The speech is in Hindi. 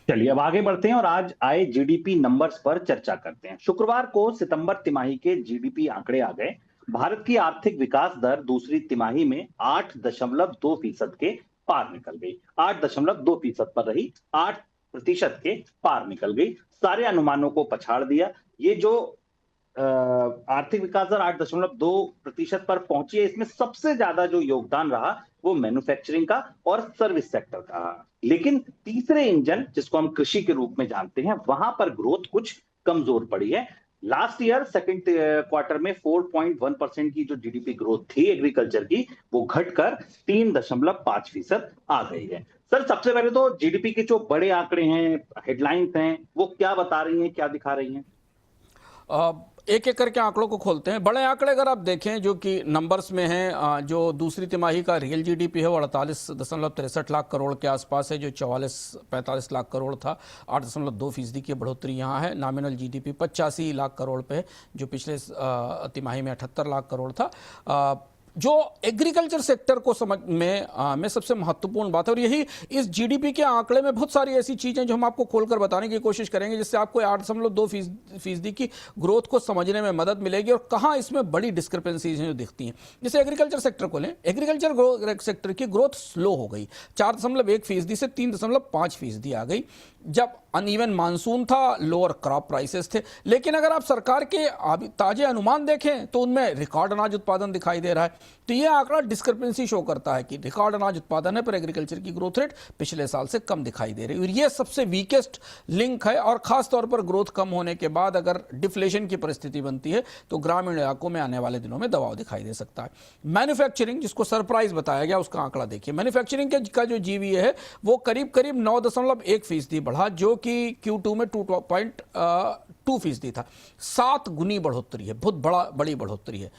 चलिए अब आगे बढ़ते हैं और आज आए जीडीपी नंबर्स पर चर्चा करते हैं। शुक्रवार को सितंबर तिमाही के जीडीपी आंकड़े आ गए। भारत की आर्थिक विकास दर दूसरी तिमाही में 8.2% के पार निकल गई। 8.2% पर रही, 8% के पार निकल गई। सारे अनुमानों को पछाड़ दिया। ये जो आर्थिक विकास दर 8.2% पर पहुंची है, इसमें सबसे ज्यादा जो योगदान रहा वो मैन्युफैक्चरिंग का और सर्विस सेक्टर का रहा। लेकिन तीसरे इंजन जिसको हम कृषि के रूप में जानते हैं, वहां पर ग्रोथ कुछ कमजोर पड़ी है। लास्ट ईयर सेकंड क्वार्टर में 4.1% की जो जीडीपी ग्रोथ थी एग्रीकल्चर की, वो घटकर 3.5% आ गई है। सर, सबसे पहले तो जीडीपी के जो बड़े आंकड़े हैं, हेडलाइंस हैं, वो क्या बता रही हैं, क्या दिखा रही हैं? एक एक करके आंकड़ों को खोलते हैं। बड़े आंकड़े अगर आप देखें जो कि नंबर्स में हैं, जो दूसरी तिमाही का रियल जीडीपी है वो 48.63 लाख करोड़ के आसपास है, जो 44-45 लाख करोड़ था। 8.2% की बढ़ोतरी यहाँ है। नॉमिनल जीडीपी 85 लाख करोड़ पे है, जो पिछले तिमाही में 78 लाख करोड़ था। जो एग्रीकल्चर सेक्टर को समझ में सबसे महत्वपूर्ण बात है, और यही इस जीडीपी के आंकड़े में बहुत सारी ऐसी चीजें जो हम आपको खोलकर बताने की कोशिश करेंगे, जिससे आपको 8.2% की ग्रोथ को समझने में मदद मिलेगी और कहां इसमें बड़ी डिस्क्रिपेंसीज जो दिखती हैं। जैसे एग्रीकल्चर सेक्टर को लें, एग्रीकल्चर सेक्टर की ग्रोथ स्लो हो गई, 4.1% से 3.5% आ गई। जब अनइवन मानसून था, लोअर क्रॉप प्राइसेस थे। लेकिन अगर आप सरकार के ताजे अनुमान देखें तो उनमें रिकॉर्ड अनाज उत्पादन दिखाई दे रहा है। तो यह आंकड़ा डिस्क्रिपेंसी शो करता है कि रिकॉर्ड अनाज उत्पादन है पर एग्रीकल्चर की ग्रोथ रेट पिछले साल से कम दिखाई दे रही है, और यह सबसे वीकेस्ट लिंक है। और खास तौर पर ग्रोथ कम होने के बाद अगर डिफ्लेशन की परिस्थिति बनती है तो ग्रामीण इलाकों में आने वाले दिनों में दबाव दिखाई दे सकता है। मैन्युफैक्चरिंग, जिसको सरप्राइज बताया गया, उसका आंकड़ा देखिए। मैन्युफैक्चरिंग का जो जीवीए है वो करीब करीब 9.1% बढ़ा, जो कि Q2 में 2.2% था। 7 गुनी बढ़ोतरी है, बहुत बड़ी बढ़ोतरी है।